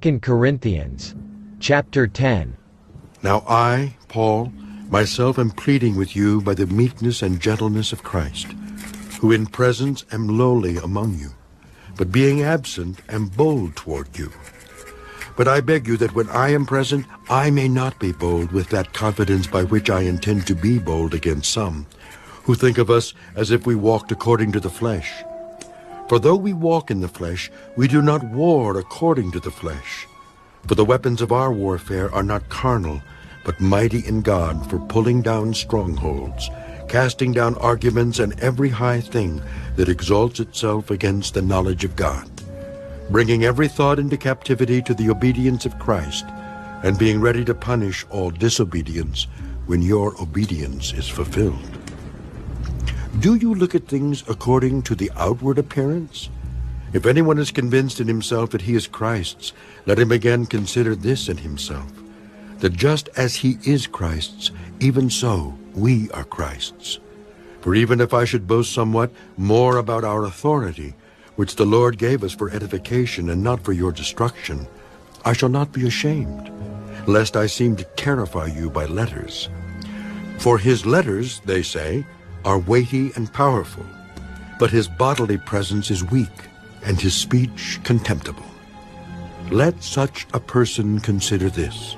Corinthians, chapter 10. Now I, Paul, myself am pleading with you by the meekness and gentleness of Christ, who in presence am lowly among you, but being absent am bold toward you. But I beg you that when I am present, I may not be bold with that confidence by which I intend to be bold against some, who think of us as if we walked according to the flesh. For though we walk in the flesh, we do not war according to the flesh. For the weapons of our warfare are not carnal, but mighty in God for pulling down strongholds, casting down arguments and every high thing that exalts itself against the knowledge of God, bringing every thought into captivity to the obedience of Christ, and being ready to punish all disobedience when your obedience is fulfilled. Do you look at things according to the outward appearance? If anyone is convinced in himself that he is Christ's, let him again consider this in himself, that just as he is Christ's, even so we are Christ's. For even if I should boast somewhat more about our authority, which the Lord gave us for edification and not for your destruction, I shall not be ashamed, lest I seem to terrify you by letters. For his letters, they say, are weighty and powerful, but his bodily presence is weak, and his speech contemptible. Let such a person consider this,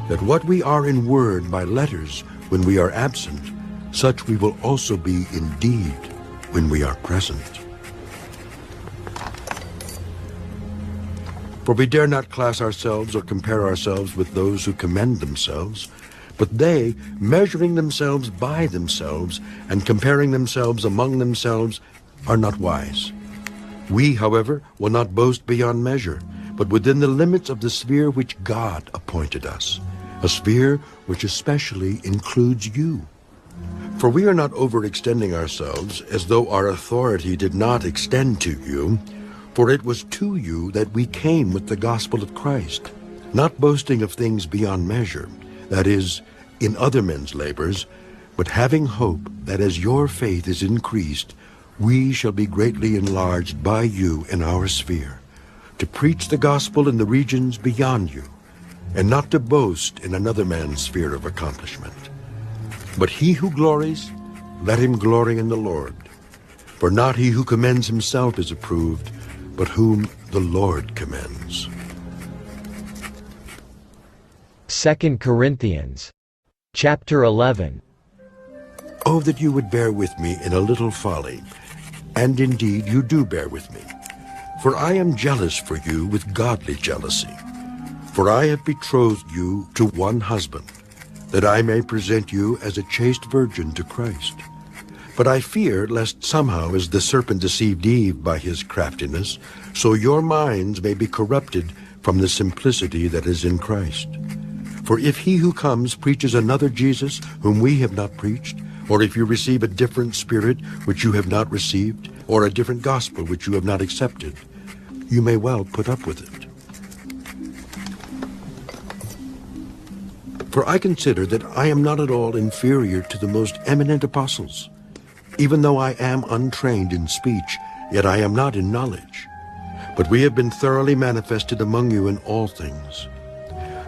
that what we are in word by letters when we are absent, such we will also be in deed when we are present. For we dare not class ourselves or compare ourselves with those who commend themselves, but they, measuring themselves by themselves and comparing themselves among themselves, are not wise. We, however, will not boast beyond measure, but within the limits of the sphere which God appointed us, a sphere which especially includes you. For we are not overextending ourselves as though our authority did not extend to you, for it was to you that we came with the gospel of Christ, not boasting of things beyond measure, that is, in other men's labors, but having hope that as your faith is increased, we shall be greatly enlarged by you in our sphere, to preach the gospel in the regions beyond you, and not to boast in another man's sphere of accomplishment. But he who glories, let him glory in the Lord. For not he who commends himself is approved, but whom the Lord commends. 2 Corinthians, chapter 11. Oh, that you would bear with me in a little folly, and indeed you do bear with me. For I am jealous for you with godly jealousy. For I have betrothed you to one husband, that I may present you as a chaste virgin to Christ. But I fear lest somehow, as the serpent deceived Eve by his craftiness, so your minds may be corrupted from the simplicity that is in Christ. For if he who comes preaches another Jesus whom we have not preached, or if you receive a different spirit which you have not received, or a different gospel which you have not accepted, you may well put up with it. For I consider that I am not at all inferior to the most eminent apostles. Even though I am untrained in speech, yet I am not in knowledge. But we have been thoroughly manifested among you in all things.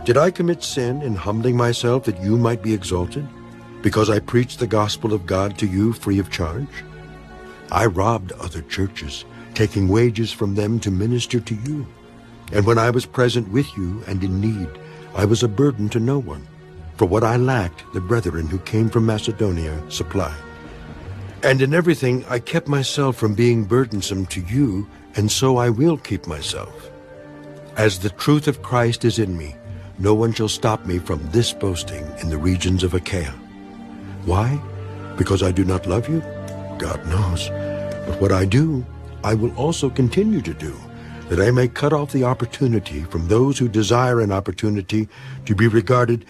Did I commit sin in humbling myself that you might be exalted, because I preached the gospel of God to you free of charge? I robbed other churches, taking wages from them to minister to you. And when I was present with you and in need, I was a burden to no one. For what I lacked, the brethren who came from Macedonia supplied. And in everything I kept myself from being burdensome to you, and so I will keep myself. As the truth of Christ is in me, no one shall stop me from this boasting in the regions of Achaia. Why? Because I do not love you? God knows. But what I do, I will also continue to do, that I may cut off the opportunity from those who desire an opportunity to be regarded